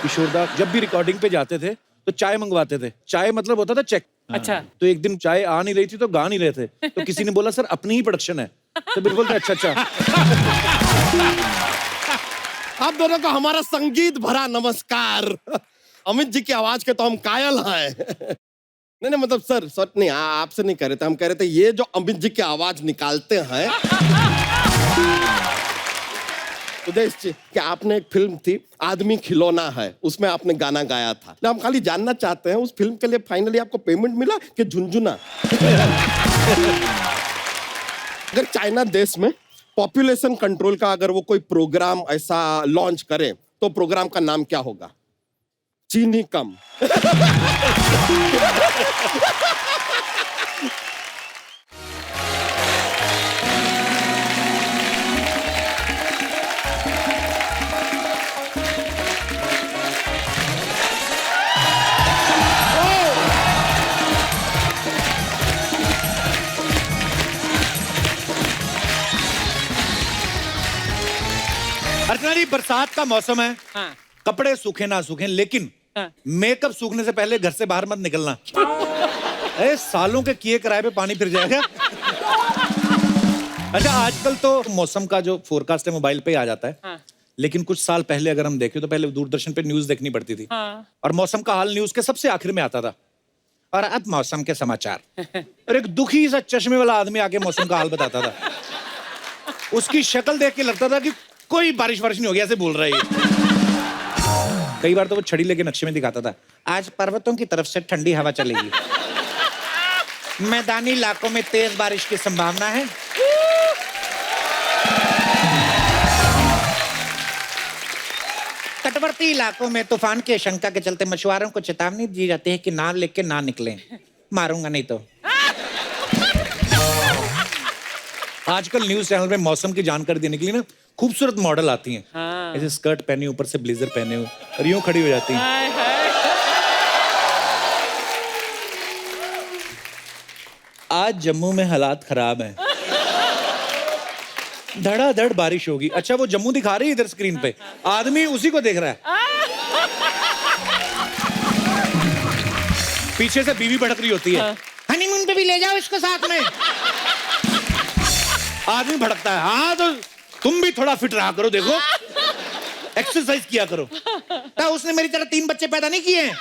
किशोरदा जब भी रिकॉर्डिंग पे जाते थे तो चाय मंगवाते थे। चाय मतलब होता था चेक। अच्छा। तो एक दिन चाय आ नहीं रही थी तो गा नहीं रहे थे, तो किसी ने बोला सर अपनी ही प्रोडक्शन है, तो बिल्कुल था अच्छा अच्छा। आप दोनों को हमारा संगीत भरा नमस्कार। अमित जी की आवाज के तो हम कायल हैं। नहीं मतलब सर नहीं, आपसे नहीं कह रहे थे, हम कह रहे थे ये जो अमित जी की आवाज निकालते हैं। उदेश जी, क्या आपने एक फिल्म थी आदमी खिलौना है, उसमें आपने गाना गाया था। हम खाली जानना चाहते हैं उस फिल्म के लिए फाइनली आपको पेमेंट मिला कि झुनझुना? अगर चाइना देश में पॉपुलेशन कंट्रोल का अगर वो कोई प्रोग्राम ऐसा लॉन्च करे तो प्रोग्राम का नाम क्या होगा? चीनी कम। अर्चना जी बरसात का मौसम है, हाँ। कपड़े सूखे ना सूखे, लेकिन हाँ। मेकअप सूखने से पहले घर से बाहर मत निकलना। अरे सालों के किए किराए पे पानी फिर जाएगा। अच्छा आजकल तो मौसम का जो फोरकास्ट है मोबाइल पे ही आ जाता है। हाँ। लेकिन कुछ साल पहले अगर हम देखें तो पहले दूरदर्शन पे न्यूज देखनी पड़ती थी। हाँ। और मौसम का हाल न्यूज के सबसे आखिर में आता था। और अब मौसम के समाचार। और एक दुखी सा चश्मे वाला आदमी आके मौसम का हाल बताता था। उसकी शक्ल देख के लगता था कि कोई बारिश नहीं हो गया ऐसे बोल रहा है। कई बार तो वो छड़ी लेके नक्शे में दिखाता था, आज पर्वतों की तरफ से ठंडी हवा चलेगी, मैदानी इलाकों में तेज बारिश की संभावना है। तटवर्ती इलाकों में तूफान की आशंका के चलते मछुआरों को चेतावनी दी जाती है कि नाव लेके ना निकलें, मारूंगा नहीं तो। आजकल न्यूज चैनल पे मौसम की जानकारी देने के लिए ना खूबसूरत मॉडल आती हैं। हाँ। ऐसे स्कर्ट पहने ऊपर से ब्लेजर पहने हुए और यूं खड़ी हो जाती हैं। हाय, हाय। आज जम्मू में हालात खराब हैं, धड़ाधड़ बारिश होगी। अच्छा वो जम्मू दिखा रही है इधर स्क्रीन पे, आदमी उसी को देख रहा है। पीछे से बीवी भड़क रही होती है, हनीमून पे भी ले जाओ इसको साथ में। आदमी भड़कता है, हाँ तो तुम भी थोड़ा फिट रहा करो, देखो एक्सरसाइज किया करो। तो उसने मेरी तरह 3 बच्चे पैदा नहीं किए हैं।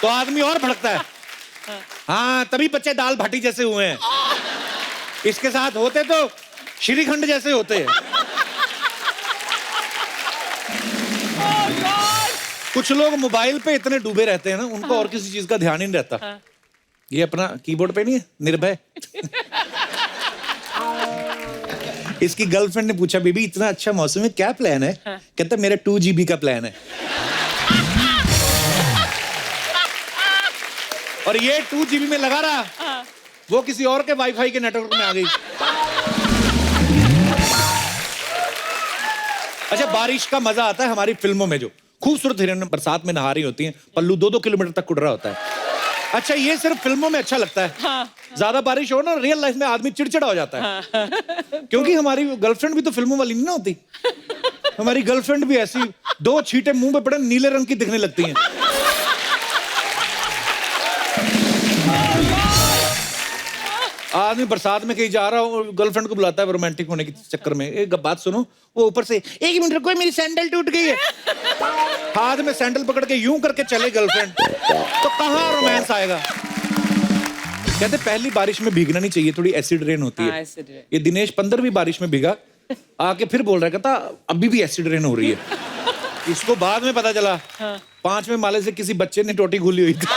तो आदमी और भड़कता है, हाँ तभी बच्चे दाल भाटी जैसे हुए हैं, इसके साथ होते तो श्रीखंड जैसे होते हैं। कुछ लोग मोबाइल पे इतने डूबे रहते हैं ना, उनको और किसी चीज का ध्यान ही नहीं रहता। ये अपना कीबोर्ड पे नहीं है निर्भय। इसकी गर्लफ्रेंड ने पूछा, बेबी इतना अच्छा मौसम है क्या प्लान है? कहता मेरा 2 GB का प्लान है। और ये 2 GB में लगा रहा, वो किसी और के वाईफाई के नेटवर्क में आ गई। अच्छा बारिश का मजा आता है हमारी फिल्मों में, जो खूबसूरत हिरन बरसात में नहा रही होती हैं, पल्लू 2-2 किलोमीटर तक उड़ रहा होता है। अच्छा ये सिर्फ फिल्मों में अच्छा लगता है। हाँ। ज्यादा बारिश हो ना रियल लाइफ में आदमी चिड़चिड़ा हो जाता है। क्योंकि हमारी गर्लफ्रेंड भी तो फिल्मों वाली नहीं ना होती। हमारी गर्लफ्रेंड भी ऐसी 2 छींटे मुंह पे पड़े नीले रंग की दिखने लगती हैं। आदमी बरसात में कहीं जा रहा हो, गर्लफ्रेंड को बुलाता है रोमांटिक होने के चक्कर में। एक बात सुनो, वो ऊपर से 1 मिनट रुको मेरी सैंडल टूट गई है, हाथ में सैंडल पकड़ के यूं करके चले गर्लफ्रेंड, तो कहाँ रोमांस आएगा? कहते पहली बारिश में भीगना नहीं चाहिए, थोड़ी एसिड रेन होती है। ये दिनेश 15वीं बारिश में भीगा, आके फिर बोल रहा है, कहता अभी भी एसिड रेन हो रही है। इसको बाद में पता चला 5वें माले से किसी बच्चे ने टोटी खुली हुई थी।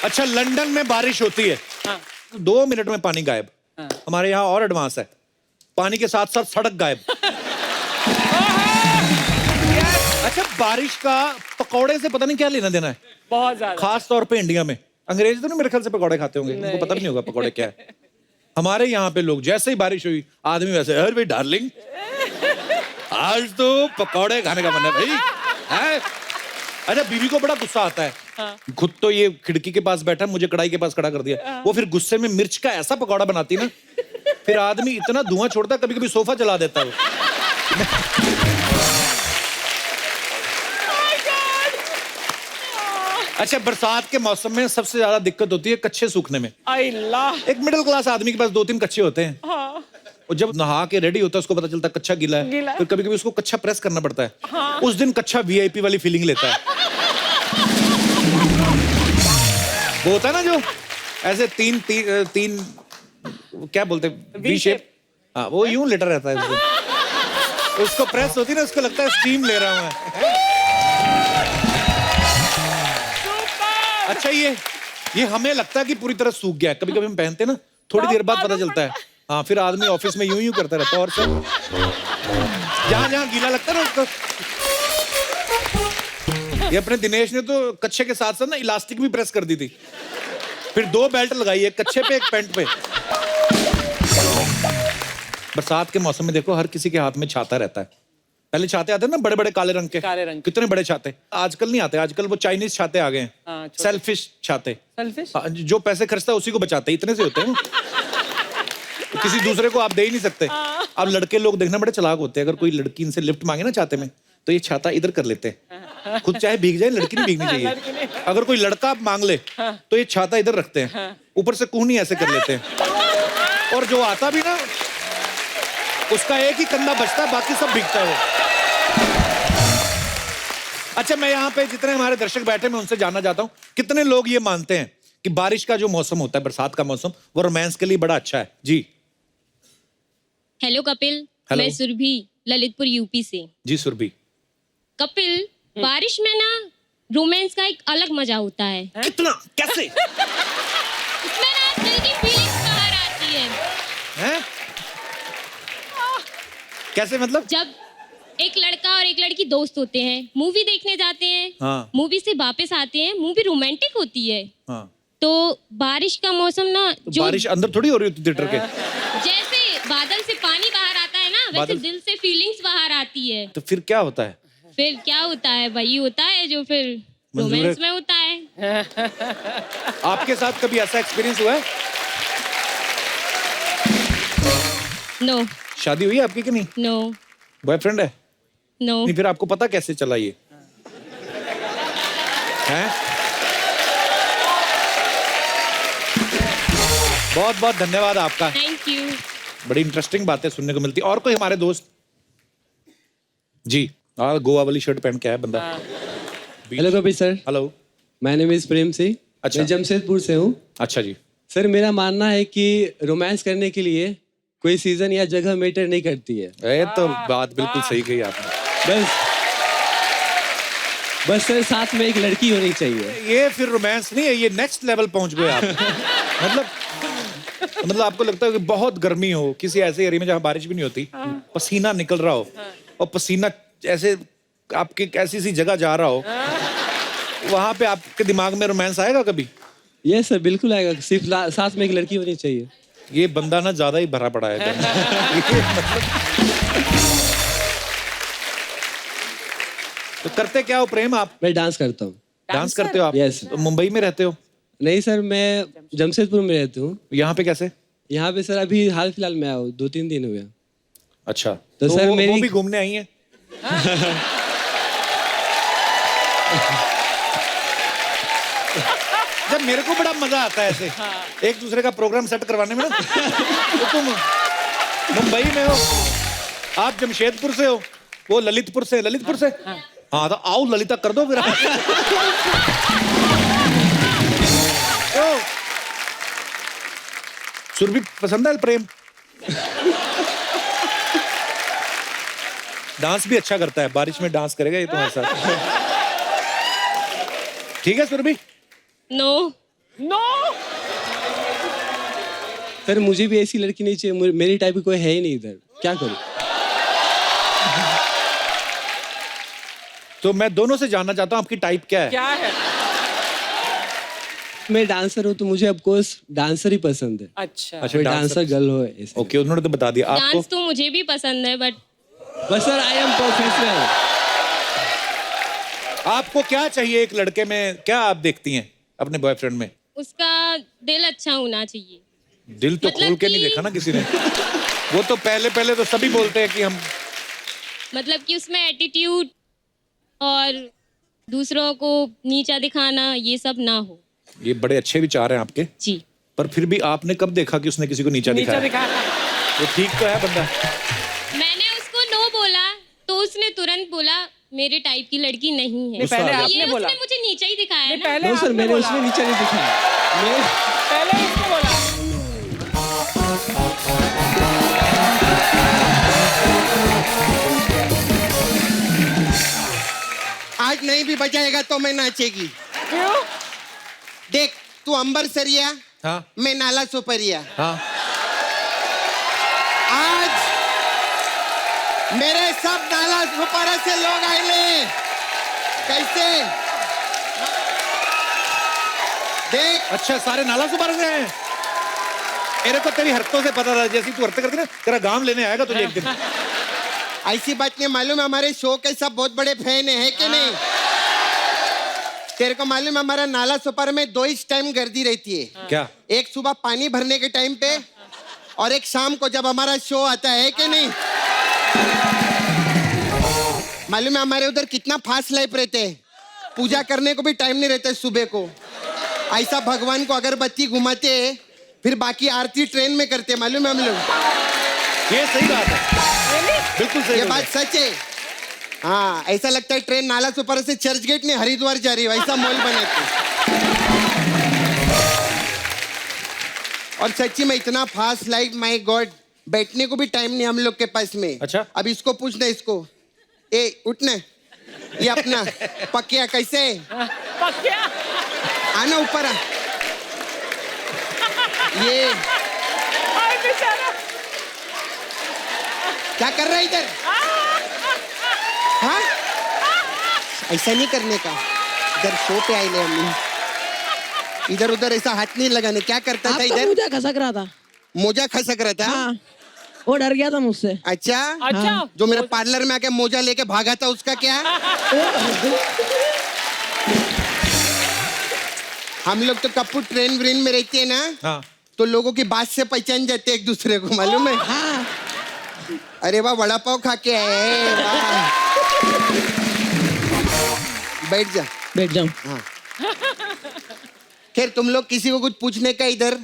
अच्छा लंदन में बारिश होती है, 2 मिनट में पानी गायब। हमारे यहाँ और एडवांस है, पानी के साथ साथ सड़क गायब। अच्छा बारिश का पकौड़े से पता नहीं क्या लेना देना है, बहुत ज्यादा, खास तौर पे इंडिया में। अंग्रेज तो नहीं मेरे ख्याल से पकौड़े खाते होंगे, उनको पता भी नहीं होगा पकौड़े क्या है। हमारे यहाँ पे लोग जैसे ही बारिश हुई आदमी वैसे, अरे भाई डार्लिंग आज तो पकौड़े खाने का मन है भाई, है? अच्छा बीवी को बड़ा गुस्सा आता है। खुद तो ये खिड़की के पास बैठा, मुझे कढ़ाई के पास खड़ा कर दिया, वो फिर गुस्से में मिर्च का ऐसा पकौड़ा बनाती ना, फिर आदमी इतना धुआं छोड़ता है, कभी कभी सोफा जला देता है वो। अच्छा, बरसात के मौसम में सबसे ज्यादा दिक्कत होती है कच्छे सूखने में। अल्लाह। एक मिडिल क्लास आदमी के पास 2-3 कच्छे होते हैं, हाँ। और जब नहा के रेडी होता है उसको पता चलता है कच्छा गीला है, गीला है। फिर कभी कभी उसको कच्छा प्रेस करना पड़ता है। हाँ। उस दिन कच्छा वीआईपी वाली फीलिंग लेता है। वो होता है ना जो ऐसे तीन क्या बोलते हैं, वी शेप। हाँ, वो यूं लेटा रहता है उसको प्रेस होती है ना, उसको लगता है स्टीम ले रहा हूं मैं। अच्छा, ये हमें लगता है कि पूरी तरह सूख गया है, कभी कभी हम पहनते हैं ना, थोड़ी देर बाद पता चलता है। हाँ, फिर आदमी ऑफिस में यूं करता रहता है, और सब जहां जहां गीला लगता है ना उसको। ये अपने दिनेश ने तो कच्छे के साथ साथ ना इलास्टिक भी प्रेस कर दी थी, फिर 2 बेल्ट लगाई, एक कच्छे पे एक पैंट पे। बरसात के मौसम में देखो हर किसी के हाथ में छाता रहता है। पहले छाते आते हैं ना, बड़े बड़े काले रंग के। कितने बड़े छाते, आजकल नहीं आते, आजकल वो चाइनीज छाते आ गए हैं। हाँ, सेल्फिश छाते। सेल्फिश? हाँ, जो पैसे खर्चता है उसी को बचाते हैं, इतने से होते हैं। तो किसी दूसरे को आप दे ही नहीं सकते। अब लड़के लोग देखना बड़े चालाक होते हैं, अगर कोई लड़की इनसे लिफ्ट मांगे ना छाते में, तो ये छाता इधर कर लेते हैं, खुद चाहे भीग जाए, लड़की नहीं भीगनी चाहिए। अगर कोई लड़का मांग ले तो ये छाता इधर रखते हैं, ऊपर से कूहनी ऐसे कर लेते हैं, और जो आता भी ना उसका एक ही कंधा बचता है, बाकी सब भीगता है वो। अच्छा, मैं यहाँ पे जितने हमारे दर्शक बैठे मैं उनसे जानना चाहता हूँ, कितने लोग ये मानते हैं कि बारिश का जो मौसम होता है, बरसात का मौसम, वो रोमांस के लिए बड़ा अच्छा है? जी। हेलो कपिल। हेलो। मैं सुरभि, ललितपुर यूपी से। जी सुरभि। कपिल, बारिश में ना रोमांस का एक अलग मजा होता है। कितना, कैसे? उसमें ना दिल की फीलिंग्स बाहर आती है। हैं? कैसे मतलब? जब एक लड़का और एक लड़की दोस्त होते हैं, मूवी देखने जाते हैं, हाँ। मूवी से वापस आते हैं, मूवी रोमांटिक होती है। हाँ। तो बारिश का मौसम ना, तो जो बारिश अंदर थोड़ी हो रही होती थिएटर के। जैसे बादल से पानी बाहर आता है ना, वैसे बादल- दिल से फीलिंग्स बाहर आती है। तो फिर क्या होता है? फिर क्या होता है? वही होता है जो फिर मंजूर है। रोमांस में होता है। आपके साथ कभी ऐसा एक्सपीरियंस हुआ है? नो शादी हुई है आपकी कि नहीं? नो बॉयफ्रेंड है? नो। नहीं, फिर आपको पता कैसे चला ये? हैं? बहुत बहुत धन्यवाद आपका, थैंक यू। बड़ी इंटरेस्टिंग बातें सुनने को मिलती। और कोई हमारे दोस्त? जी। गोवा वाली शर्ट पहन के आया बंदा। Hello Kapil sir, hello. My name is Prem Singh. अच्छा। मैं जमशेदपुर से हूँ। अच्छा जी। सर, मेरा मानना है कि रोमांस करने के लिए कोई सीजन या जगह मैटर नहीं करती है। ये तो बात बिल्कुल सही कही आपने। बस सर, साथ में एक लड़की होनी चाहिए। ये फिर रोमांस नहीं है, ये नेक्स्ट लेवल पहुंच गए आप। मतलब आपको लगता है कि बहुत गर्मी हो किसी ऐसे एरिया में जहाँ बारिश भी नहीं होती, पसीना निकल रहा हो, और पसीना ऐसे आपके ऐसी सी जगह जा रहा हो, वहां पे आपके दिमाग में रोमांस आएगा कभी? ये सर बिल्कुल आएगा, सिर्फ साथ में एक लड़की होनी चाहिए। ये बंदा ना ज्यादा ही भरा पड़ा है। तो करते क्या हो प्रेम आप? मैं डांस करता हूँ। डांस करते हो आप? Yes. तो मुंबई में रहते हो? नहीं सर, मैं जमशेदपुर में रहती हूँ। यहाँ पे कैसे? यहाँ पे सर अभी हाल फिलहाल में आया हूँ, 2-3 दिन हुए। अच्छा, तो सर वो मेरी भी घूमने आई हैं? जब मेरे को बड़ा मजा आता है ऐसे एक दूसरे का प्रोग्राम सेट करवाने में ना। तो तुम मुंबई में हो, आप जमशेदपुर से हो, वो ललितपुर से। ललितपुर से? हाँ, तो आओ ललिता कर दो फिर। तो सुरभि पसंद है प्रेम? डांस भी अच्छा करता है, बारिश में डांस करेगा ये तुम्हारे साथ। ठीक है सुरभि? No no. सर, मुझे भी ऐसी लड़की नहीं चाहिए, मेरी टाइप की कोई है ही नहीं इधर, क्या करूँ? तो मैं दोनों से जानना चाहता हूँ आपकी टाइप क्या है? क्या है? मैं डांसर हूँ तो मुझे ऑफ कोर्स डांसर ही पसंद है। अच्छा। कोई डांसर गर्ल हो ऐसे। ओके, उन्होंने तो बता दिया आपको। डांस तो मुझे भी पसंद है, बट बस सर, आई एम प्रोफेशनल। आपको क्या चाहिए एक लड़के में? क्या आप देखती हैं अपने बॉयफ्रेंड में? उसका दिल अच्छा होना चाहिए। दिल तो मतलब खोल के नहीं कि- देखा ना किसी ने। वो तो पहले तो सभी बोलते हैं कि हम मतलब कि उसमें एटीट्यूड और दूसरों को नीचा दिखाना ये सब ना हो। ये बड़े अच्छे विचार हैं आपके, जी। पर फिर भी आपने कब देखा कि उसने किसी को नीचा दिखाया? वो ठीक तो है बंदा। मैंने उसको नो बोला तो उसने तुरंत बोला मेरे टाइप की लड़की नहीं है। पहले तो आपने ये बोला। उसने मुझे नीचा ही दिखाया ना। पहले नो सर, आपने मैंने बोला। उसमें नीचा नहीं दिखाया। पहले इसने बोला। आज नहीं भी बजाएगा तो मैं नाचेगी। क्यों? देख, तू अंबर सरिया, हाँ मैं नाला सुपरिया। हाँ आज मेरे सब नाला सुपारा से लोग आए। कैसे? देख, अच्छा, सारे नाला सुपारा से हैं। मेरे को तेरी हरकतों से पता था, जैसी तू हरकत करती ना, तेरा गांव लेने आएगा तुझे एक दिन। ऐसी बात नहीं मालूम है, हमारे शो के सब बहुत बड़े फैन है कि नहीं? तेरे को मालूम है हमारा नाला सुपारा में 2 ही टाइम गर्दी रहती है। क्या? एक सुबह पानी भरने के टाइम पे और एक शाम को जब हमारा शो आता है कि नहीं? मालूम है हमारे उधर कितना फास्ट लाइफ रहते हैं, पूजा करने को भी टाइम नहीं रहता है सुबह को। ऐसा भगवान को अगरबत्ती घुमाते हैं, फिर बाकी आरती ट्रेन में करते हैं, मालूम है हम लोग। ये सही बात है, बिल्कुल सही ये बात सच है। हाँ, ऐसा लगता है ट्रेन नाला सुपारा से चर्च गेट ने हरिद्वार जा रही है, ऐसा मॉल बने थे। और सच्ची में इतना फास्ट लाइफ, माय गॉड, बैठने को भी टाइम नहीं हम लोग के पास में। अच्छा। अब इसको पूछना, इसको ए उठना, ये अपना पकिया कैसे है? पक्या। आना ऊपर आ। ये हाय बेचारा। क्या कर रहा है इधर? हाँ, ऐसा नहीं करने का। इधर शो पे आए ले हम, इधर उधर ऐसा हाथ नहीं लगाने। क्या करता था आप तो इधर? मुझे खसक रहा था। मोजा खसक रहा था। हाँ, वो डर गया था मुझसे। अच्छा, अच्छा। जो मेरे पार्लर में आके मोजा लेके भागा था उसका क्या? हम लोग तो कपूर ट्रेन व्रेन में रहते हैं ना, हाँ। तो लोगों की बात से पहचान जाते हैं एक दूसरे को, मालूम है? हाँ, अरे वाह, वड़ा पाव खा के आए, वाह। बैठ जा। बैठ जाऊं। हाँ। खैर, तुम लोग किसी को कुछ पूछने का इधर?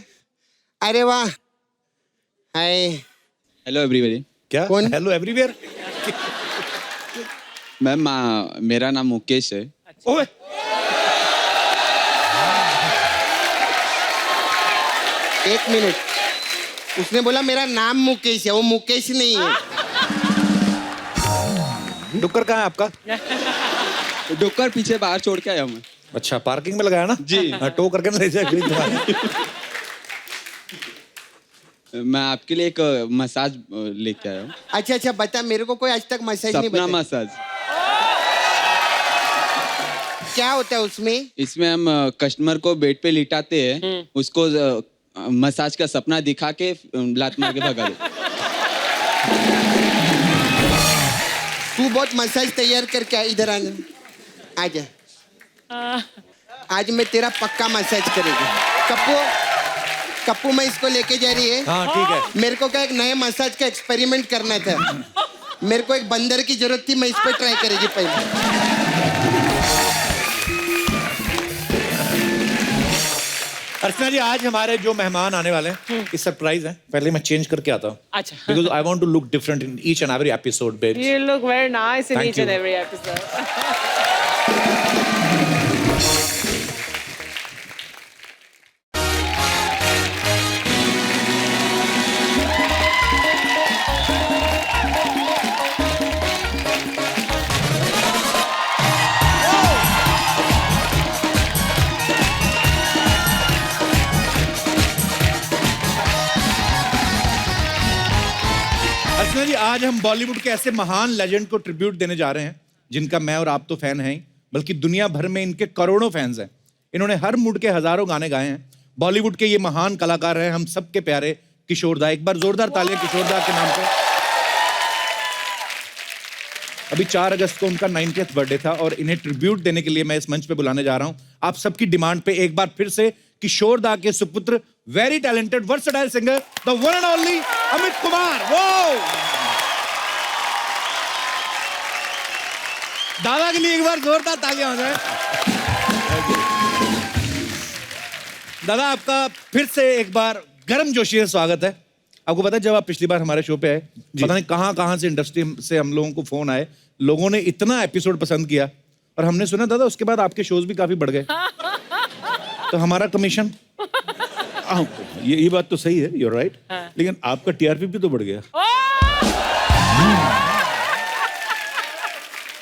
अरे वाह, हाय। Hello everybody. क्या? कौन? Hello everywhere. मैम मेरा नाम मुकेश है। ओए, एक मिनट, उसने बोला मेरा नाम मुकेश है, वो मुकेश नहीं है। डुक्कर कहाँ है आपका? डुक्कर पीछे बाहर छोड़ के आया हूँ मैं। अच्छा, पार्किंग में लगाया ना? जी। हाँ, टो करके ना ले जाए। मैं आपके लिए एक मसाज लेके आया हूँ। अच्छा अच्छा, बता, मेरे को कोई आज तक मसाज नहीं सपना बताया। मसाज। क्या होता है उसमें? इसमें हम कस्टमर को बेड पे लिटाते हैं, उसको मसाज का सपना दिखा के लात मार के भगा दे। तू बहुत मसाज तैयार करके आ, इधर आना, आजा। आज मैं तेरा पक्का मसाज करेगी। कप्पू, कप्पू मैं इसको लेके जा रही है। हाँ ठीक है। मेरे को क्या एक नए मसाज का एक्सपेरिमेंट करना था। मेरे को एक बंदर की जरूरत थी, मैं इस पे ट्राई करेगी पहले। अर्चना जी, आज हमारे जो मेहमान आने वाले हैं ये सरप्राइज है। पहले मैं चेंज करके आता हूँ, अच्छा। Because I want to look different in each and every episode babes. You look very nice in Thank each and you. every episode. अर्चना जी, आज हम बॉलीवुड के ऐसे महान लेजेंड को ट्रिब्यूट देने जा रहे हैं जिनका मैं और आप तो फैन हैं ही, बल्कि दुनिया भर में इनके करोड़ों फैंस हैं। इन्होंने हर मूड के हजारों गाने गाए हैं। बॉलीवुड के ये महान कलाकार हैं हम सबके प्यारे किशोर दा। एक बार जोरदार तालियां किशोर दा के नाम पे। अभी 4 अगस्त को उनका 90th बर्थडे था और इन्हें ट्रिब्यूट देने के लिए मैं इस मंच पे बुलाने जा रहा हूं। आप सबकी डिमांड पे एक बार फिर से किशोर दा के सुपुत्र very talented versatile singer, the one and only Amit Kumar. वो दादा के लिए एक बार जोरदार तालियां हो जाए। दादा आपका फिर से एक बार गर्म जोशी से स्वागत है। आपको पता है जब आप पिछली बार हमारे शो पे आए, पता नहीं कहां से इंडस्ट्री से हम लोगों को फोन आए, लोगों ने इतना एपिसोड पसंद किया और हमने सुना दादा उसके बाद आपके शोज भी काफी बढ़ गए, तो हमारा कमीशन। ये बात तो सही है, यूर राइट, लेकिन आपका टीआरपी भी तो बढ़ गया।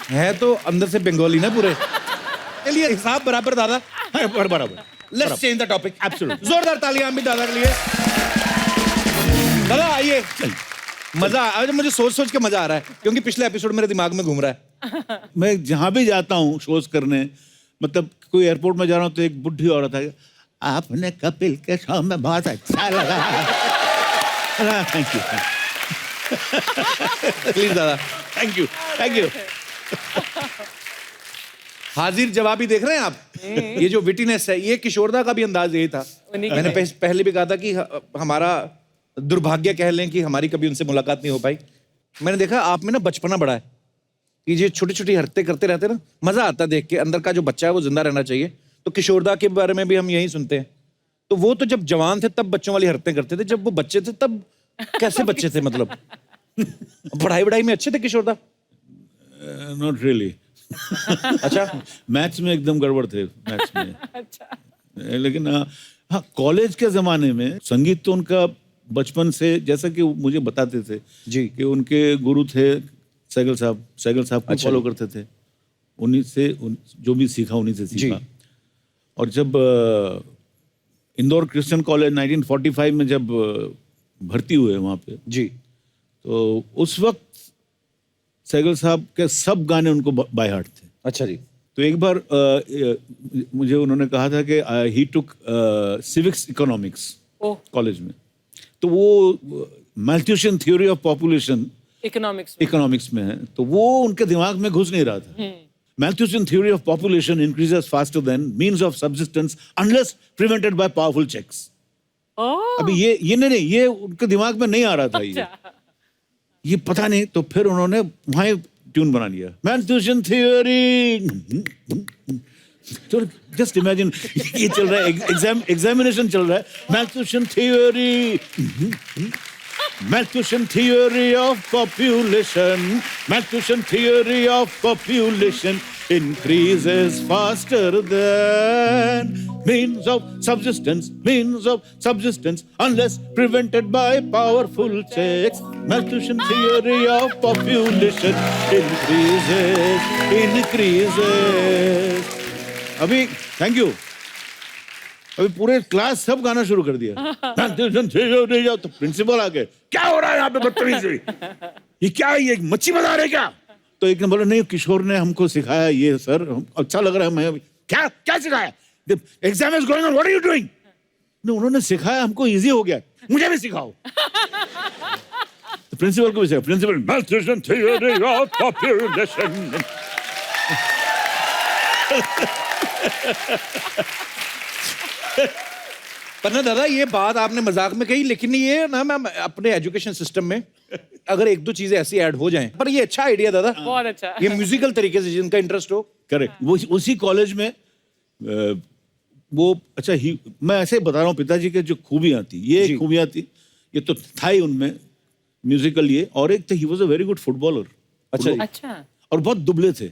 है तो अंदर से बंगाली ना पूरे। चलिए हिसाब बराबर दादा, बराबर। Let's change the topic. Absolutely जोरदार तालियां भी दादा के लिए। दादा आइए, मजा आज मुझे सोच के मजा आ रहा है क्योंकि पिछले एपिसोड मेरे दिमाग में घूम रहा है। मैं जहां भी जाता हूँ शोज करने, मतलब कोई एयरपोर्ट में जा रहा हूँ तो एक बुढ़ी औरत है, आपने कपिल के शो में बहुत अच्छा लगा। थैंक यू प्लीज दादा, थैंक यू। हाजिर जवाबी देख रहे हैं आप। ये जो विटीनेस है, ये किशोरदा का भी अंदाज यही था। मैंने पहले भी कहा था कि हमारा दुर्भाग्य कह लें कि हमारी कभी उनसे मुलाकात नहीं हो पाई। मैंने देखा आप में ना बचपना बड़ा है कि ये छोटी छोटी हरकतें करते रहते ना, मजा आता है देख के। अंदर का जो बच्चा है वो जिंदा रहना चाहिए। तो किशोरदा के बारे में भी हम यही सुनते हैं। तो वो तो जब जवान थे तब बच्चों वाली हरकतें करते थे, जब वो बच्चे थे तब कैसे बच्चे थे मतलब? पढ़ाई में अच्छे थे किशोरदा? Not really. अच्छा, मैथ्स में एकदम गड़बड़ थे, मैथ्स में। अच्छा। लेकिन हाँ, कॉलेज के जमाने में संगीत तो उनका बचपन से, जैसा कि वो मुझे बताते थे जी, कि उनके गुरु थे सैगल साहब को अच्छा फॉलो करते थे। उन्हीं से जो भी सीखा उन्हीं से सीखा। और जब इंदौर क्रिश्चियन कॉलेज 1945 में जब भर्ती हुए वहाँ पे जी, तो उस वक्त सैगल साहब के सब गाने उनको बाय हार्ट थे। अच्छा जी। तो एक बार मुझे उन्होंने कहा था कि ही टुक सिविक्स इकोनॉमिक्स कॉलेज में, तो वो मैल्थ्यूशियन थ्योरी ऑफ पॉपुलेशन इकोनॉमिक्स में है, तो वो उनके दिमाग में घुस नहीं रहा था। Malthusian theory of population increases faster than means of subsistence unless prevented by powerful checks. अभी ये नहीं, ये उनके दिमाग में नहीं आ रहा था। ये पता नहीं, तो फिर उन्होंने वहां ट्यून बना लिया, मैल्थ्यूशियन थ्योरी। तो जस्ट इमेजिन, ये चल रहा है, एग्जामिनेशन चल रहा है, मैल्थ्यूशियन theory, Malthusian theory of population, Malthusian theory of population increases faster than means of subsistence unless prevented by powerful checks. Malthusian theory of population increases. अभी थैंक यू, अभी पूरे क्लास सब गाना शुरू कर दिया। तो प्रिंसिपल आ गए, क्या हो रहा है यहाँ पे बदतमीजी, ये क्या है, ये मच्छी बना रहे क्या? तो एक ने बोला, नहीं किशोर ने हमको सिखाया ये सर, अच्छा लग रहा है। मैं क्या सिखाया? Exam is going on, what are you doing? उन्होंने सिखाया, हमको इजी हो गया, मुझे भी सिखाओ। तो प्रिंसिपल को भी सिखाया, प्रिंसिपल मैल्थ्यूशियन थ्योरी ऑफ पॉपुलेशन। पर ना दादा, ये बात आपने मजाक में कही, लेकिन ये ना मैं अपने एजुकेशन सिस्टम में अगर एक दो चीजें ऐसी ऐड हो जाएं, पर ये अच्छा आइडिया दादा, बहुत अच्छा। ये म्यूजिकल तरीके से जिनका इंटरेस्ट हो। करेक्ट, वो उसी कॉलेज में वो अच्छा ही, मैं ऐसे बता रहा हूँ पिताजी के जो खूबियां थी, ये खूबियां थी, ये तो था ही उनमें म्यूजिकल ये, और एक तो he was a very good footballer. अच्छा। और बहुत दुबले थे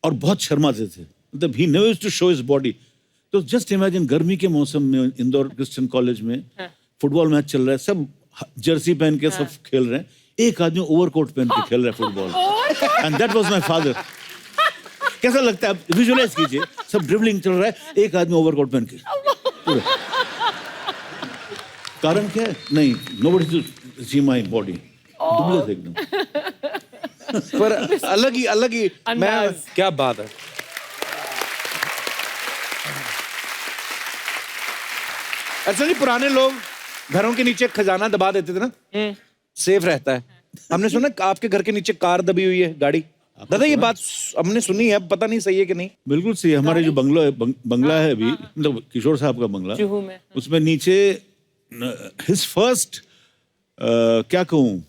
और बहुत शर्माते थे, मतलब he never used to show his body. तो जस्ट इमेजिन, गर्मी के मौसम में इंदौर क्रिश्चियन कॉलेज में फुटबॉल मैच चल रहा है, सब जर्सी पहन के सब खेल रहे हैं, एक आदमी ओवरकोट पहन के खेल रहा है football, and that was my father. कैसा लगता है, आप विजुअलाइज कीजिए, सब ड्रिबलिंग चल रहा है, एक आदमी ओवरकोट पहन के पूरा। कारण क्या है? नहीं, nobody to see my body, दुबले थे एकदम। पर अलग ही मैं, क्या बात है। अच्छा जी, पुराने लोग घरों के नीचे खजाना दबा देते थे ना, सेफ रहता है। हमने सुना आपके घर के नीचे कार दबी हुई है, गाड़ी। दादा ये बात हमने सुनी है, पता नहीं सही है कि नहीं। बिल्कुल सही। हमारे जो बंगला है, बंगला है अभी, मतलब किशोर साहब का बंगला, जुहू में। उसमें नीचे हिज फर्स्ट, क्या कहूँ,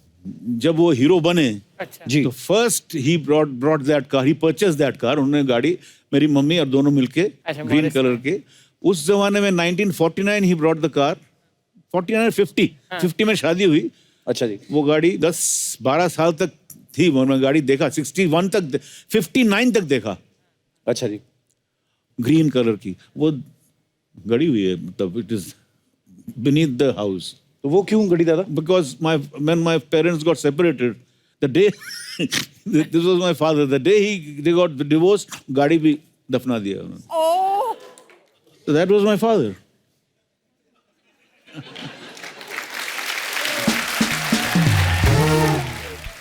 जब वो हीरो बने, अच्छा। जी। तो first he brought that car, he purchase that car. उन्होंने गाड़ी, मेरी मम्मी और दोनों मिलके, अच्छा, ग्रीन मॉरिस कलर के। उस जमाने में 1949 ही ब्रॉट द कार, 49 50 50 में शादी हुई। अच्छा जी। वो गाड़ी 10-12 साल तक थी, वो गाड़ी देखा, 61 तक, 59 तक देखा, अच्छा जी। ग्रीन कलर की वो गड़ी हुई है, मतलब it is beneath the house. तो वो क्यों गड़ी दादा? Because when my parents got separated, the day this was my father, the day they got divorced, गाड़ी भी दफना दिया उन्होंने। Oh. So that was my father.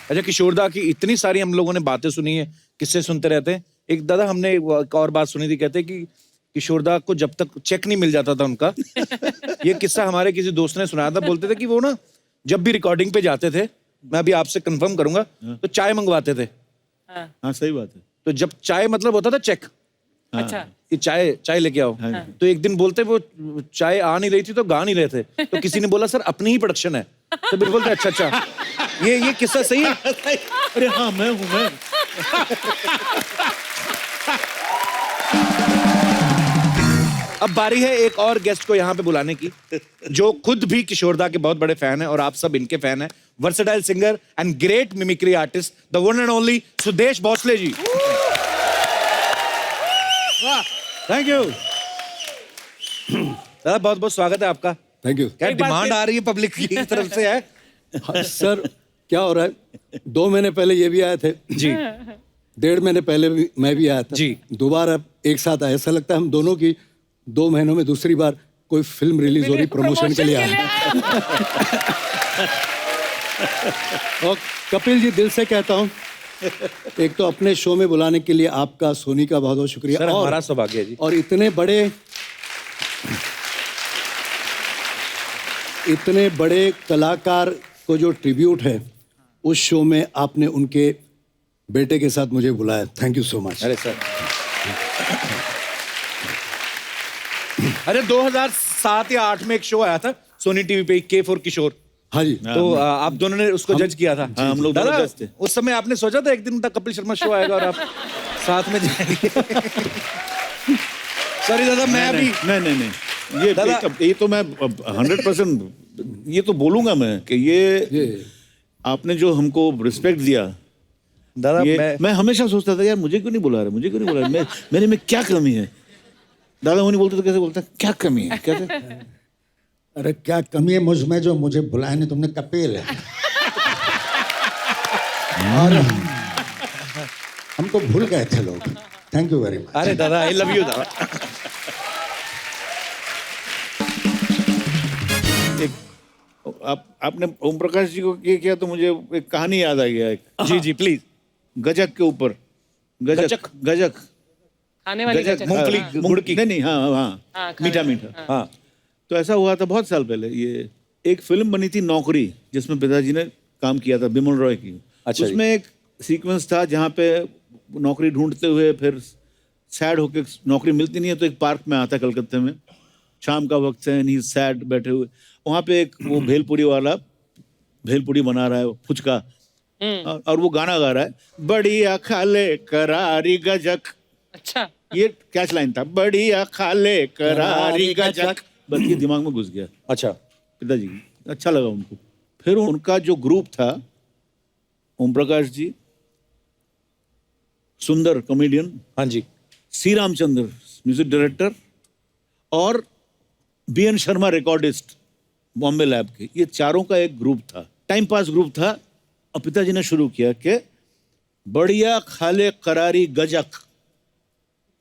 अच्छा, किशोरदा की इतनी सारी हम लोगों ने बातें सुनी है, किस्से सुनते रहते हैं। एक दादा हमने एक और बात सुनी थी, कहते हैं कि किशोरदा को जब तक चेक नहीं मिल जाता था उनका, ये किस्सा हमारे किसी दोस्त ने सुनाया था। बोलते थे कि वो ना जब भी रिकॉर्डिंग पे जाते थे, मैं अभी आपसे कंफर्म करूंगा, तो चाय मंगवाते थे। हाँ सही बात है। तो जब चाय मतलब होता था चेक, अच्छा। कि चाय लेके आओ, तो एक दिन बोलते वो चाय आ नहीं रही थी तो गा नहीं रहे थे, तो किसी ने बोला सर अपनी ही प्रोडक्शन है, तो फिर बोलते अच्छा ये किस्सा सही है। अरे हाँ, मैं हूँ मैं। अब बारी है एक और गेस्ट को यहाँ पे बुलाने की, जो खुद भी किशोरदा के बहुत बड़े फैन है और आप सब इनके फैन है। Versatile singer and great mimicry artist, the one and only Sudesh Bhosle ji. Thank you. दादा बहुत बहुत स्वागत है आपका। Thank you. क्या एक बात डिमांड फिर- आ रही है पब्लिक की तरफ से है? हाँ, सर क्या हो रहा है, 2 महीने पहले ये भी आए थे जी। 1.5 महीने पहले भी मैं भी आया था जी। दोबारा एक साथ आए। ऐसा लगता है हम दोनों की 2 महीनों में दूसरी बार कोई फिल्म रिलीज हो रही, प्रमोशन के लिए आए। और कपिल जी, दिल से कहता हूँ, एक तो अपने शो में बुलाने के लिए आपका, सोनी का बहुत बहुत शुक्रिया। सर हमारा सौभाग्य है जी। और इतने बड़े कलाकार को जो ट्रिब्यूट है, उस शो में आपने उनके बेटे के साथ मुझे बुलाया। Thank you so much. अरे सर, अरे 2007 या 8 में एक शो आया था सोनी टीवी पे, के फॉर किशोर। हाँ जी। तो आप दोनों ने उसको जज किया था। हाँ, हम लोग दोनों दादा जज थे। उस समय आपने सोचा था एक दिन तक कपिल शर्मा शो आएगा और आप साथ में जाएंगे? सॉरी दादा, मैं अभी नहीं, दादा- ये तो मैं 100% ये तो बोलूंगा मैं कि ये आपने जो हमको रिस्पेक्ट दिया दादा, ये मैं हमेशा सोचता था यार मुझे क्यों नहीं बुला रहे, मुझे क्यों नहीं बुला रहे, मेरे में क्या कमी है। दादा वो नहीं बोलते तो कैसे बोलता, क्या कमी है, कैसे? अरे क्या कमी है मुझ में जो मुझे बुलाया नहीं तुमने, कपिल है। और हमको भूल गए थे लोग। Thank you very much. अरे दादा, आई लव यू दादा। आपने ओम प्रकाश जी को ये किया तो मुझे एक कहानी याद आ गया एक। जी जी प्लीज। गजक के ऊपर, गजक खाने वाली गजक, गजक। मूंगफली, गुड़ की। नहीं हाँ हाँ, हाँ, खाने मीठा वाली, मीठा। हाँ, तो ऐसा हुआ था बहुत साल पहले। ये एक फिल्म बनी थी नौकरी, जिसमें पिताजी ने काम किया था, बिमल रॉय की। अच्छा जी। उसमें एक सीक्वेंस था जहाँ पे नौकरी ढूंढते हुए फिर सैड होके, नौकरी मिलती नहीं है तो एक पार्क में आता है कलकत्ते में, शाम का वक्त है, नहीं सैड बैठे हुए, वहाँ पे एक वो भेलपुरी वाला भेलपुरी बना रहा है, फुचका, और वो गाना गा रहा है, बढ़िया खाले करारी गजक। अच्छा। ये कैच लाइन था, बढ़िया खाले करारी गजक। बस ये दिमाग में घुस गया। अच्छा। पिताजी अच्छा लगा उनको। फिर उनका जो ग्रुप था, ओम प्रकाश जी, सुंदर कॉमेडियन, हाँ जी, सी रामचंद्र म्यूजिक डायरेक्टर, और B N Sharma recordist Bombay lab के, ये चारों का एक ग्रुप था, टाइम पास ग्रुप था। और पिताजी ने शुरू किया कि बढ़िया खाले करारी गजक,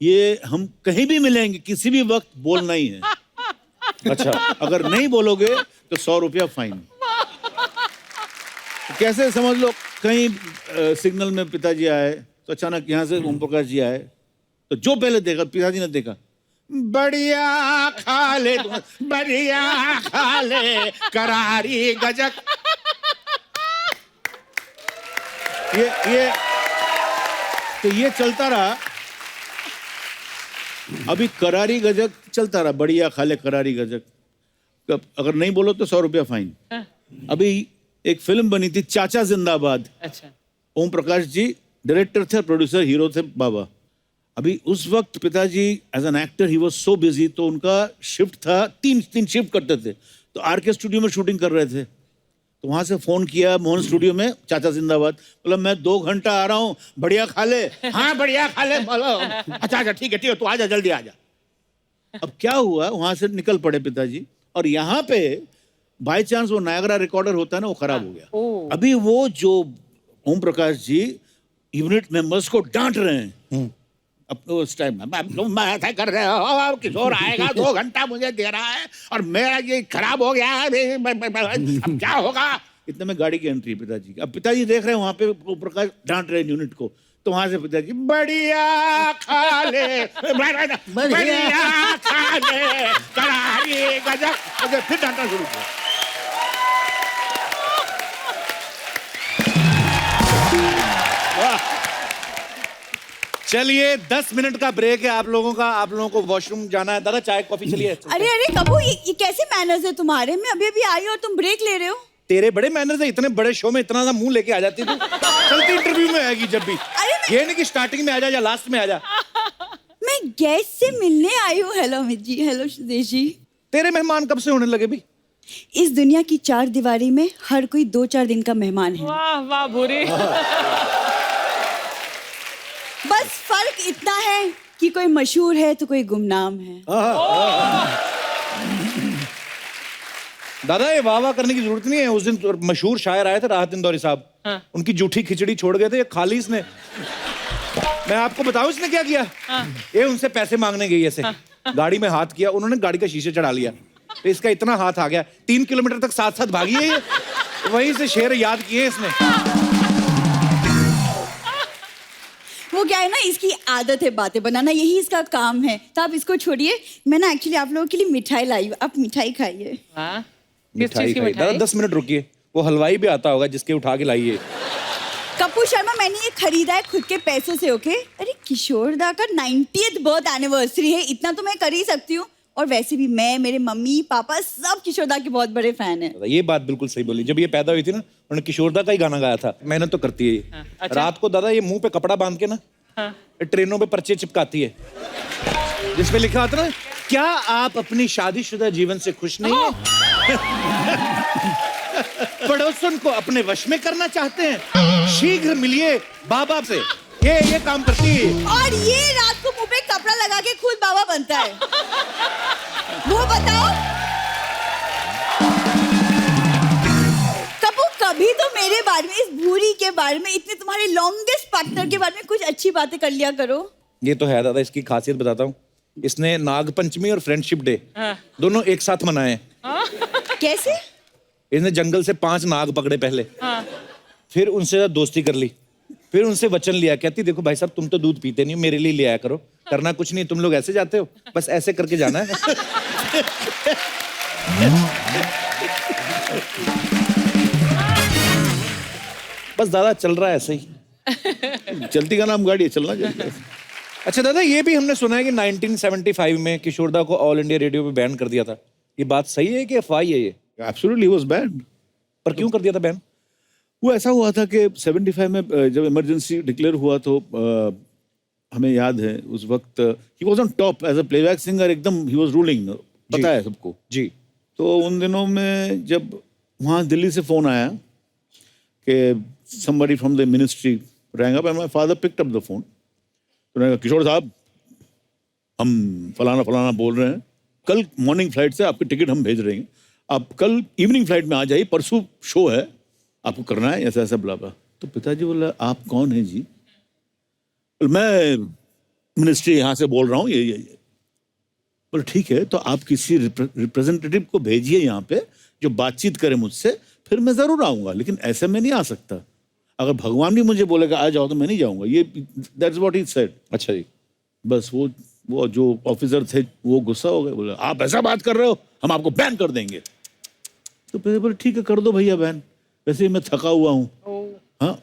ये हम कहीं भी मिलेंगे, किसी भी वक्त बोलना ही है। अच्छा, अगर नहीं बोलोगे तो 100 रुपया फाइन। तो कैसे समझ लो, कहीं सिग्नल में पिताजी आए तो अचानक यहाँ से ओम प्रकाश जी आए, तो जो पहले देखा पिताजी ने देखा, बढ़िया खाले, बढ़िया खाले करारी गजक। तो ये चलता रहा। अभी करारी गजक चलता रहा, बढ़िया खा ले करारी गजक, अगर नहीं बोलो तो 100 रुपया फाइन। अभी एक फिल्म बनी थी चाचा जिंदाबाद। अच्छा। ओम प्रकाश जी डायरेक्टर थे, प्रोड्यूसर हीरो थे बाबा। अभी उस वक्त पिताजी एज एन एक्टर ही वाज सो बिजी, तो उनका शिफ्ट था, तीन शिफ्ट करते थे, तो आरके स्टूडियो में शूटिंग कर रहे थे। तो वहां से फोन किया मोहन स्टूडियो में, चाचा जिंदाबाद, बोला मैं 2 घंटा आ रहा हूँ, बढ़िया खा ले। हाँ बढ़िया खा ले। अच्छा अच्छा ठीक है तू आजा, जल्दी आजा। अब क्या हुआ, वहां से निकल पड़े पिताजी, और यहाँ पे बाय चांस वो नायगरा रिकॉर्डर होता है ना, वो खराब हो गया। अभी वो जो ओम प्रकाश जी यूनिट मेंबर्स को डांट रहे हैं अब उस टाइम में, तुम ऐसा कर रहे हो, किशोर आएगा 2 घंटा मुझे दे रहा है और मेरा ये खराब हो गया है, अब क्या होगा। इतने में गाड़ी की एंट्री पिताजी की। अब पिताजी देख रहे हैं वहां पे ओम प्रकाश डांट रहे हैं यूनिट को, तो वहां से पिताजी बढ़िया खा ले, बढ़िया खा ले करारी गजक, फिर डांटना शुरू किया। चलिए 10 मिनट का ब्रेक है आप लोगों को वॉशरूम जाना है। दादा चाय कॉफी चलिए। अरे अरे कबू, ये कैसे मैनर्स है तुम्हारे? मैं अभी अभी आई और तुम ब्रेक ले रहे हो। तेरे बड़े मैनर्स है, इतने बड़े शो में इतना सा मुंह लेके आ जाती तू। चलती इंटरव्यू में आएगी जब भी, ये नहीं कि स्टार्टिंग में आ जा या लास्ट में आ जा। मैं गेस्ट से मिलने आई हूँ। Hello Amit ji, hello Sudesh ji. तेरे मेहमान कब से होने लगे भी? इस दुनिया की 4 दीवारी में हर कोई 2-4 दिन का मेहमान है। वाह वाह भूरी। बस फर्क इतना है कि कोई मशहूर है तो कोई गुमनाम है। दादा ये वाह करने की जरूरत नहीं है। उस दिन मशहूर शायर आए थे राहत इंदौरी साहब, उनकी जूठी खिचड़ी छोड़ गए थे, ये खाली इसने। मैं आपको बताऊं इसने क्या किया। ये उनसे पैसे मांगने गई ऐसे, गाड़ी में हाथ किया, उन्होंने गाड़ी का शीशे चढ़ा लिया, तो इसका इतना हाथ आ गया, 3 किलोमीटर तक साथ साथ भागी है ये। वहीं से शेर याद किए इसने। वो क्या है ना, इसकी आदत है बातें बनाना, यही इसका काम है। तो आप इसको छोड़िए, मैं ना एक्चुअली आप लोगों के लिए मिठाई लाई हूँ, आप मिठाई खाइए। मिठाई खाइए दादा, 10 मिनट रुकिए, वो हलवाई भी आता होगा जिसके उठा के लाइए। कपूर शर्मा, मैंने ये खरीदा है खुद के पैसों से, ओके? अरे किशोर दा का 90th बर्थ एनिवर्सरी है, इतना तो मैं कर ही सकती हूँ। और वैसे भी मैं, मेरे मम्मी पापा सब किशोर दा के बहुत बड़े फैन हैं। ये बात बिल्कुल सही बोली। जब ये पैदा हुई थी ना, उन्होंने किशोर दा का ही गाना गाया था। मेहनत तो करती है ये। अच्छा। रात को दादा ये मुंह पे कपड़ा बांध के ना, ट्रेनों पे पर्चे चिपकाती है, जिसमें लिखा होता ना, क्या आप अपनी शादीशुदा जीवन से खुश नहीं हैं? पड़ोसन को अपने वश में करना चाहते हैं? शीघ्र मिलिए बाबा से। ये काम करती है। और ये रात को मुंह पे कपड़ा लगा के खुद बाबा बनता है। वो बताओ कबू, कभी तो मेरे बारे में, इस भूरी के बारे में, इतने तुम्हारे लॉन्गेस्ट पार्टनर के बारे में कुछ अच्छी बातें कर लिया करो। ये तो है दादा, इसकी खासियत बताता हूँ। इसने नाग पंचमी और फ्रेंडशिप डे दोनों एक साथ मनाए। कैसे? इसने जंगल से 5 नाग पकड़े पहले, फिर उनसे दोस्ती कर ली, फिर उनसे वचन लिया, कहती देखो भाई साहब तुम तो दूध पीते नहीं हो, मेरे लिए ले आया करो, करना कुछ नहीं, तुम लोग ऐसे जाते हो, बस ऐसे करके जाना है। बस दादा चल रहा है ऐसे ही। चलती का नाम गाड़ी है, चलना चाहिए। अच्छा दादा, ये भी हमने सुना है कि 1975 में किशोर दा को ऑल इंडिया रेडियो पे बैन कर दिया था, ये बात सही है कि अफवाह है ये? Absolutely was banned. पर क्यों कर दिया था बैन? वो ऐसा हुआ था कि 75 में जब इमरजेंसी डिक्लेयर हुआ तो हमें याद है उस वक्त ही was on top as a playback singer, एकदम ही वाज रूलिंग, पता है सबको जी। तो उन दिनों में जब वहाँ दिल्ली से फोन आया कि somebody from the ministry rang up and my father picked up the phone, तो उन्होंने कहा किशोर साहब हम फलाना फलाना बोल रहे हैं, कल मॉर्निंग फ्लाइट से आपकी टिकट हम भेज रहे हैं, आप कल इवनिंग फ्लाइट में आ जाइए, परसों शो है, आपको करना है ऐसा ऐसा बुला। तो पिताजी बोला आप कौन हैं जी? मैं मिनिस्ट्री यहाँ से बोल रहा हूँ, ये बोले ठीक है, तो आप किसी रिप्रेजेंटेटिव को भेजिए यहाँ पे जो बातचीत करे मुझसे, फिर मैं जरूर आऊँगा, लेकिन ऐसे में नहीं आ सकता। अगर भगवान भी मुझे बोलेगा आ जाओ तो मैं नहीं जाऊँगा। ये दैट्स व्हाट ही सेड। अच्छा जी। बस वो जो ऑफिसर थे वो गुस्सा हो गए, बोले आप ऐसा बात कर रहे हो, हम आपको बैन कर देंगे। तो फिर बोले ठीक है कर दो भैया बैन, वैसे ही मैं थका हुआ हूँ, हाँ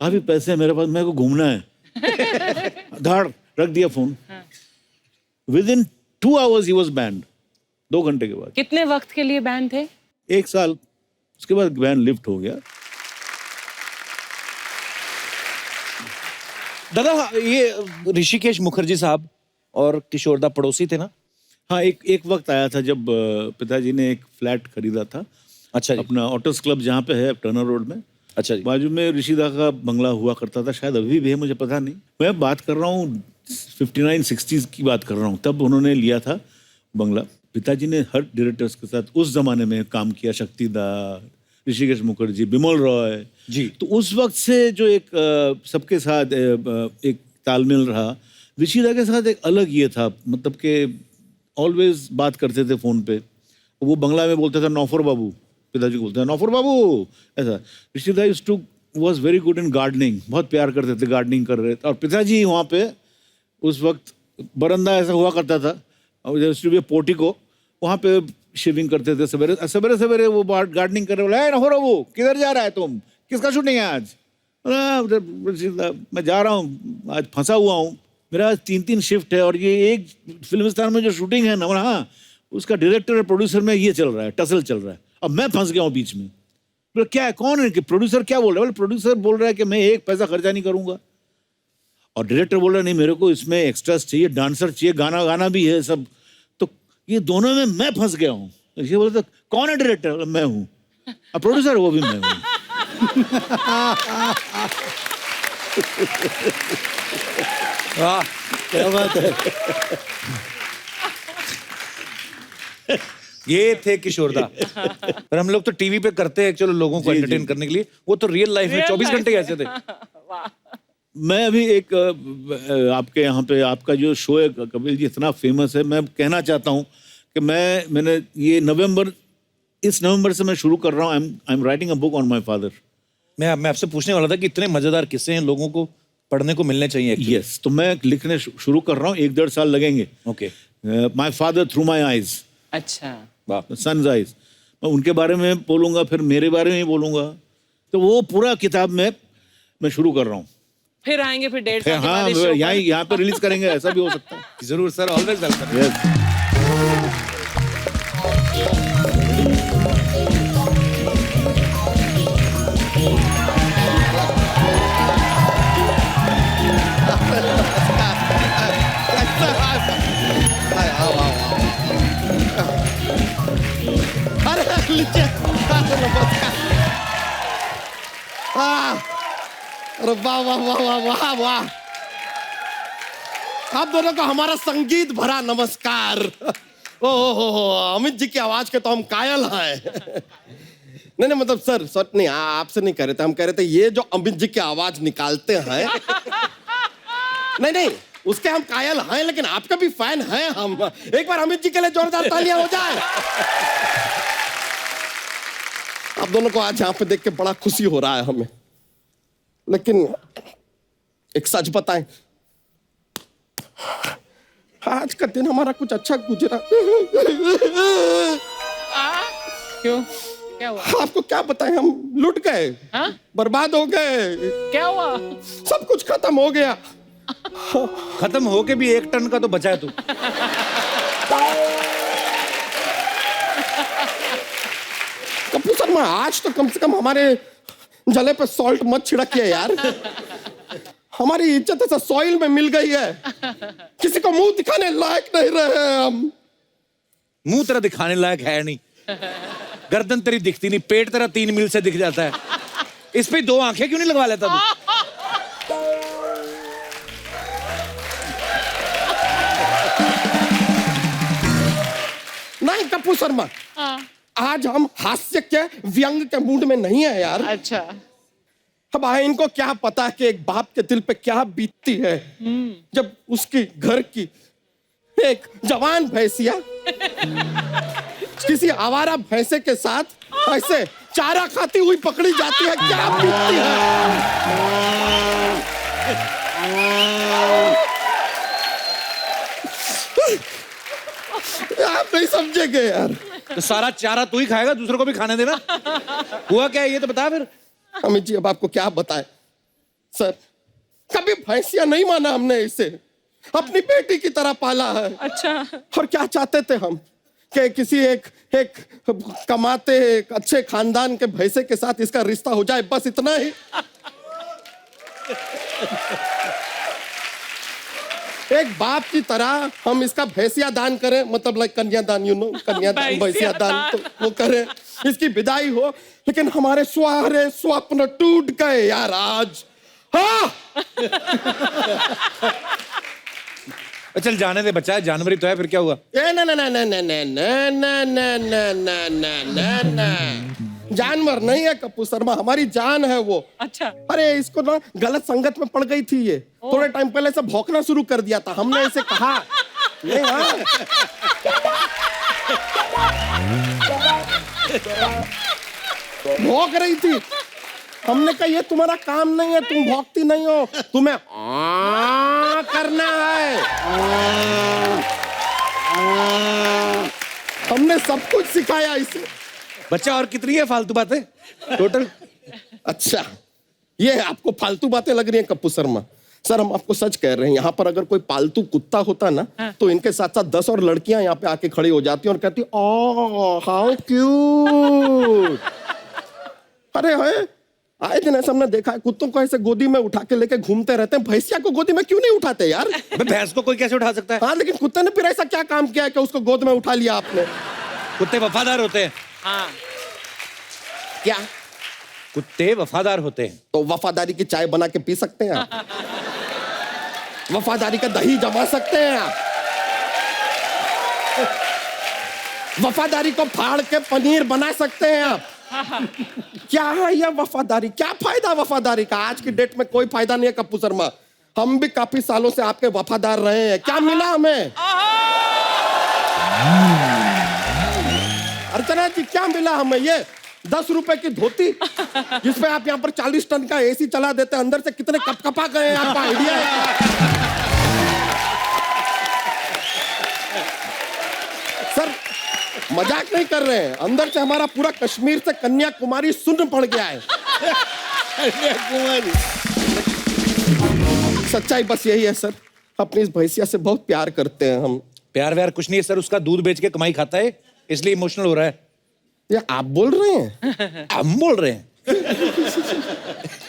काफी पैसे हैं मेरे पास, मेरे को घूमना है, धाड़ रख दिया phone. With in 2 hours he was banned. 2 घंटे के बाद। कितने वक्त के लिए बैन थे? 1 साल, उसके बाद बैन लिफ्ट हो गया। दादा ये ऋषिकेश मुखर्जी साहब और किशोरदा पड़ोसी थे ना? हाँ, एक वक्त आया था जब पिताजी ने एक फ्लैट खरीदा था। अच्छा जी। अपना ऑटोस क्लब जहाँ पे है टर्नर रोड में। अच्छा जी। बाजू में ऋषिदा का बंगला हुआ करता था, शायद अभी भी है, मुझे पता नहीं। मैं बात कर रहा हूँ 59-60s की बात कर रहा हूँ, तब उन्होंने लिया था बंगला। पिताजी ने हर डायरेक्टर्स के साथ उस जमाने में काम किया, शक्तिदा, ऋषिकेश मुखर्जी, बिमल रॉय जी। तो उस वक्त से जो एक सबके साथ एक तालमेल रहा, ऋषिदा के साथ एक अलग ये था, मतलब कि ऑलवेज बात करते थे फोन पे। वो बंगला में बोलते थे नौफर बाबू, पिताजी को बोलते हैं नौफर बाबू, ऐसा। Rishida was very good in gardening, बहुत प्यार करते थे, गार्डनिंग कर रहे थे। और पिताजी वहाँ पे उस वक्त बरंदा ऐसा हुआ करता था, और जैसे पोर्टिको, वहाँ पे शेविंग करते थे सवेरे सवेरे वो गार्डनिंग कर रहे, बोला नौफर बाबू किधर जा रहा है तुम, किसका शूटिंग है आज? मैं जा रहा हूँ, आज फंसा हुआ हूँ, मेरा 3 शिफ्ट है और ये एक फिल्मिस्तान में जो शूटिंग है ना, हाँ उसका डायरेक्टर और प्रोड्यूसर में ये चल रहा है, टसल चल रहा है। अब मैं फंस गया हूँ बीच में। बोले क्या है, कौन है कि प्रोड्यूसर क्या बोल रहा है? बोले प्रोड्यूसर बोल रहा है कि मैं 1 पैसा खर्चा नहीं करूंगा, और डायरेक्टर बोल रहा है नहीं मेरे को इसमें एक्स्ट्रास चाहिए, डांसर चाहिए, गाना भी है सब। तो ये दोनों में मैं फंस गया हूँ। ये बोलते कौन है डायरेक्टर? मैं हूँ। और प्रोड्यूसर वो भी मैं हूँ। वाह क्या बात है। ये थे किशोरदा। पर हम लोग तो टीवी पे करते हैं चलो लोगों को एंटरटेन करने के लिए, वो तो रियल लाइफ में 24 घंटे कैसे थे। मैं अभी एक आपके यहाँ पे आपका जो शो है कपिल जी इतना फेमस है, मैं कहना चाहता हूँ कि मैंने ये इस नवंबर से मैं शुरू कर रहा हूँ। I am writing a book on my father. मैं आपसे पूछने वाला था कि इतने मजेदार किस्से हैं, लोगों को पढ़ने को मिलने चाहिए। यस, तो मैं लिखने शुरू कर रहा हूँ, 1-1.5 साल लगेंगे। Okay. My father through my eyes. अच्छा। Sons eyes. मैं उनके बारे में बोलूंगा, फिर मेरे बारे में ही बोलूंगा, तो वो पूरा किताब में मैं शुरू कर रहा हूँ। फिर आएंगे फिर 1.5 साल के हाँ, बाद इस शो पर। यहाँ पे रिलीज करेंगे, ऐसा भी हो सकता है। जरूर सर, ऑलवेज वेलकम। यस। अरे वाह वाह वाह वाह वाह वाह, आप दोनों को हमारा संगीत भरा नमस्कार। ओ हो, अमित जी की आवाज के तो हम कायल हैं। नहीं मतलब सर नहीं, आपसे नहीं कह रहे थे, हम कह रहे थे ये जो अमित जी की आवाज निकालते हैं नहीं उसके हम कायल हैं, लेकिन आपका भी फैन हैं हम। एक बार अमित जी के लिए जोरदार तालियां हो जाए। आप दोनों को आज यहाँ पे देख के बड़ा खुशी हो रहा है हमें, लेकिन एक सच बताएं, आज का दिन हमारा कुछ अच्छा गुजरा। क्यों, क्या हुआ? आपको क्या बताएं, हम लुट गए, बर्बाद हो गए। क्या हुआ? सब कुछ खत्म हो गया। खत्म होके भी 1 टन का तो बचा है तू। कपूर शर्मा, आज तो कम से कम हमारे जले पे सॉल्ट मत छिड़किए यार। हमारी इज्जत ऐसा सॉइल में मिल गई है, किसी को मुंह दिखाने लायक नहीं रहे हम। मुंह तेरा दिखाने लायक है नहीं, गर्दन तेरी दिखती नहीं, पेट तेरा 3 मील से दिख जाता है, इस पे 2 आंखें क्यों नहीं लगवा लेता तू? नहीं कपूर शर्मा, आज हम हास्य के व्यंग के मूड में नहीं है यार। अच्छा। अब इनको क्या पता कि एक बाप के दिल पे क्या बीतती है जब उसकी घर की एक जवान भैंसिया किसी आवारा भैंसे के साथ ऐसे चारा खाती हुई पकड़ी जाती है। क्या बीतती है आप नहीं समझेंगे यार। तो सारा चारा तू ही खाएगा, दूसरों को भी खाने देना। हुआ क्या है ये तो बता फिर। अमित जी अब आपको क्या बताएं। सर कभी भैंसिया नहीं माना हमने इसे, अपनी बेटी की तरह पाला है। अच्छा। और क्या चाहते थे हम कि किसी एक कमाते एक अच्छे खानदान के भैंसे के साथ इसका रिश्ता हो जाए, बस इतना ही। एक बाप की तरह हम इसका भैंसिया दान करें, मतलब लाइक कन्यादान, कन्यादान भैंसिया दान तो वो करें, इसकी विदाई हो। लेकिन हमारे सारे स्वप्न टूट गए यार आज। हाँ चल जाने दे बच्चा, जानवरी तो है, फिर क्या हुआ? ए ना ना ना ना ना ना ना ना ना ना ना ना ना ना जानवर नहीं है कप्पू शर्मा, हमारी जान है वो। अच्छा। अरे इसको ना गलत संगत में पड़ गई थी ये, थोड़े टाइम पहले से भौंकना शुरू कर दिया था, हमने इसे कहा नहीं। हाँ भौंक रही थी, हमने कहा ये तुम्हारा काम नहीं है, तुम भौंकती नहीं हो, तुम्हें करना है। हमने सब कुछ सिखाया इसे। बच्चा और कितनी है फालतू बातें टोटल? अच्छा ये आपको फालतू बातें लग रही हैं कप्पू शर्मा? सर हम आपको सच कह रहे हैं, यहाँ पर अगर कोई पालतू कुत्ता होता ना तो इनके साथ साथ 10 और लड़कियां यहाँ पे आके खड़ी हो जाती और कहती ओह हाउ क्यूट। अरे है आए दिन ऐसा हमने देखा है, कुत्तों को ऐसे गोदी में उठा के लेके घूमते रहते हैं, भैंसिया को गोदी में क्यों नहीं उठाते यार? भैंस को कोई कैसे उठा सकता है? हाँ लेकिन कुत्ते ने फिर ऐसा क्या काम किया है कि उसको गोद में उठा लिया आपने? कुत्ते वफादार होते हैं। हाँ। क्या कुत्ते वफादार होते हैं? तो वफादारी की चाय बना के पी सकते हैं आप, वफादारी का दही जमा सकते हैं आप, वफादारी को फाड़ के पनीर बना सकते हैं आप। क्या है यह वफादारी? क्या फायदा वफादारी का? आज की डेट में कोई फायदा नहीं है कप्पू शर्मा। हम भी काफी सालों से आपके वफादार रहे हैं, क्या मिला हमें? अर्चना जी क्या मिला हमें? ये 10 रुपए की धोती जिसपे आप यहाँ पर 40 टन का एसी चला देते हैं, अंदर से कितने कपकपा गए हैं, आपका आइडिया है? सर मजाक नहीं कर रहे हैं, अंदर से हमारा पूरा कश्मीर से कन्याकुमारी सुन्न पड़ गया है। सच्चाई बस यही है सर, अपनी इस भैंसिया से बहुत प्यार करते हैं हम। प्यार व्यार कुछ नहीं है सर, उसका दूध बेच के कमाई खाता है, इसलिए इमोशनल हो रहा है। ये आप बोल रहे हैं? हम बोल रहे हैं।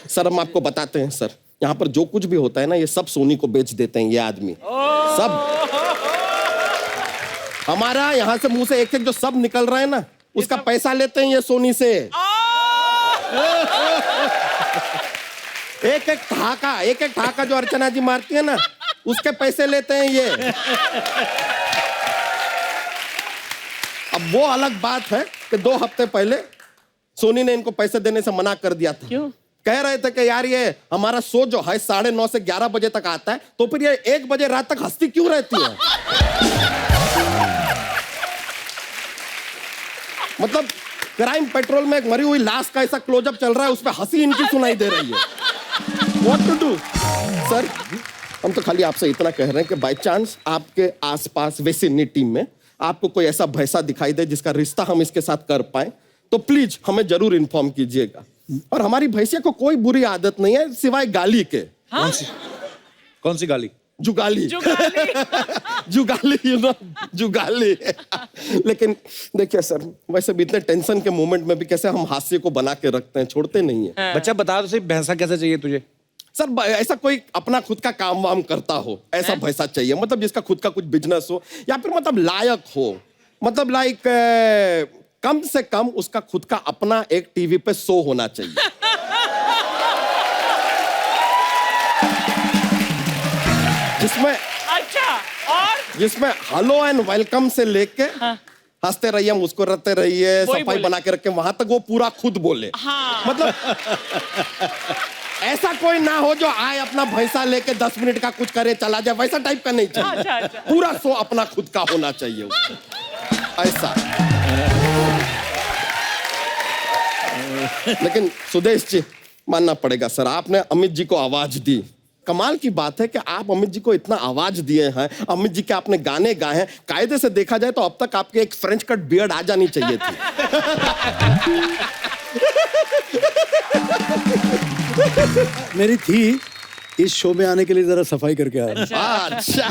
सर हम आपको बताते हैं सर, यहाँ पर जो कुछ भी होता है ना ये सब सोनी को बेच देते हैं ये आदमी, सब। हमारा यहाँ से मुंह से एक एक जो सब निकल रहा है ना उसका पैसा लेते हैं ये सोनी से। एक एक ठहाका जो अर्चना जी मारती है ना उसके पैसे लेते हैं ये। अब वो अलग बात है कि 2 हफ्ते पहले सोनी ने इनको पैसे देने से मना कर दिया था। क्यों? कह रहे थे कि यार ये हमारा शो जो है 9:30 से 11 बजे तक आता है, तो फिर ये 1 बजे रात तक हंसती क्यों रहती है? मतलब क्राइम पेट्रोल में एक मरी हुई लाश का ऐसा क्लोजअप चल रहा है, उसमें हंसी इनकी सुनाई दे रही है। What to do? सर हम तो खाली आपसे इतना कह रहे हैं कि बाय चांस आपके आसपास विसिनिटी में आपको कोई ऐसा भैंसा दिखाई दे जिसका रिश्ता हम इसके साथ कर पाए तो प्लीज हमें जरूर इन्फॉर्म कीजिएगा। और हमारी भैंसिया को कोई बुरी आदत नहीं है सिवाय गाली के। हाँ? कौन सी गाली? जुगाली। जुगाली यू नो, जुगाली। लेकिन देखिए सर, वैसे भी इतने टेंशन के मोमेंट में भी कैसे हम हास्य को बना के रखते हैं, छोड़ते नहीं है। बच्चा बता तो सही, भैंसा कैसे चाहिए तुझे? सर ऐसा कोई अपना खुद का काम वाम करता हो ऐसा भैंसा चाहिए, मतलब जिसका खुद का कुछ बिजनेस हो, या फिर मतलब लायक हो, मतलब लाइक कम से कम उसका खुद का अपना एक टीवी पे शो होना चाहिए। जिसमें अच्छा, और जिसमें हेलो एंड वेलकम से लेके हंसते रहिए, मुस्कुराते रहिए, सफाई बना के रखे, वहां तक वो पूरा खुद बोले। हाँ। मतलब ऐसा कोई ना हो जो आए अपना भैंसा लेके 10 मिनट का कुछ करे चला जाए, वैसा टाइप का नहीं चाहिए। अच्छा, अच्छा। पूरा शो अपना खुद का होना चाहिए उसको, ऐसा। लेकिन सुदेश जी मानना पड़ेगा सर, आपने अमित जी को आवाज दी। कमाल की बात है कि आप अमित जी को इतना आवाज दिए हैं, अमित जी के आपने गाने गाए हैं, कायदे से देखा जाए तो अब तक आपके एक फ्रेंच कट बियर्ड आ जानी चाहिए थी। मेरी थी, इस शो में आने के लिए जरा सफाई करके आया। अच्छा,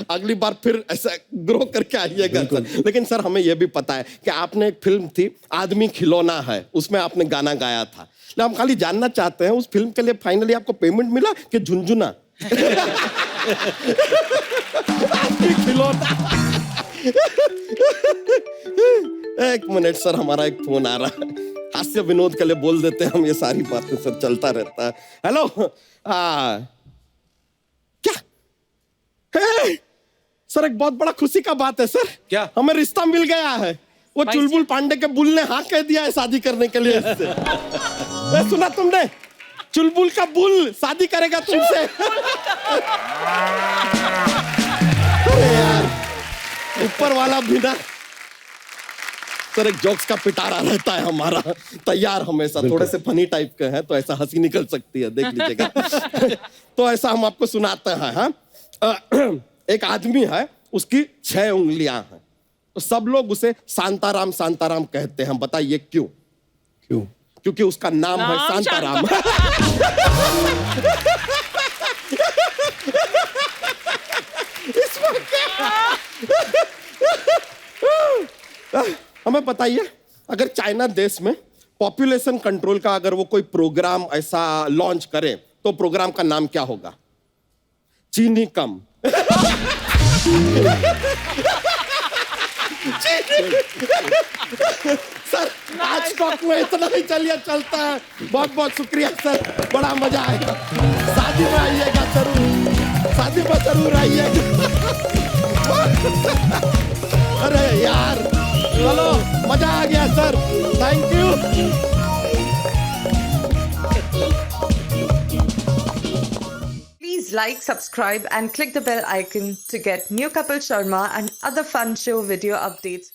अगली बार फिर ऐसा ग्रो करके आइएगा सर। लेकिन सर हमें यह भी पता है कि आपने एक फिल्म थी आदमी खिलौना है, उसमें आपने गाना गाया था। लेकिन हम खाली जानना चाहते हैं उस फिल्म के लिए फाइनली आपको पेमेंट मिला कि झुनझुना? आदमी खिलौना। एक मिनट सर, हमारा एक फोन आ रहा है, हास्य विनोद के लिए बोल देते हैं हम, ये सारी बातें सर चलता रहता है। हेलो, क्या सर, एक बहुत बड़ा खुशी का बात है सर। क्या? हमें रिश्ता मिल गया है। वो चुलबुल पांडे के बुल ने हाँ कह दिया है शादी करने के लिए इससे। सुना तुमने? चुलबुल का बुल शादी करेगा तुमसे। अरे यार, ऊपर वाला बिना सर, एक जोक्स का पिटारा रहता है हमारा तैयार हमेशा। थोड़े से फनी टाइप के हैं तो ऐसा हंसी निकल सकती है, देख लीजिएगा। तो ऐसा हम आपको सुनाते हैं। हाँ, एक आदमी है, उसकी 6 उंगलियां हैं, तो सब लोग उसे शांताराम शांताराम कहते हैं। बताइए क्यों? क्यों? क्योंकि उसका नाम है शांताराम। इसमें क्या? हमें बताइए, अगर चाइना देश में पॉपुलेशन कंट्रोल का अगर वो कोई प्रोग्राम ऐसा लॉन्च करे तो प्रोग्राम का नाम क्या होगा? चीनी कम। सर, आज टॉक में इतना ही चलिए, चलता है। बहुत बहुत शुक्रिया सर, बड़ा मजा आएगा। शादी में आइएगा जरूर, शादी में जरूर आइएगा। अरे यार, चलो मजा आ गया sir, thank you. Please like, subscribe and click the bell icon to get new Kapil Sharma and other fun show video updates.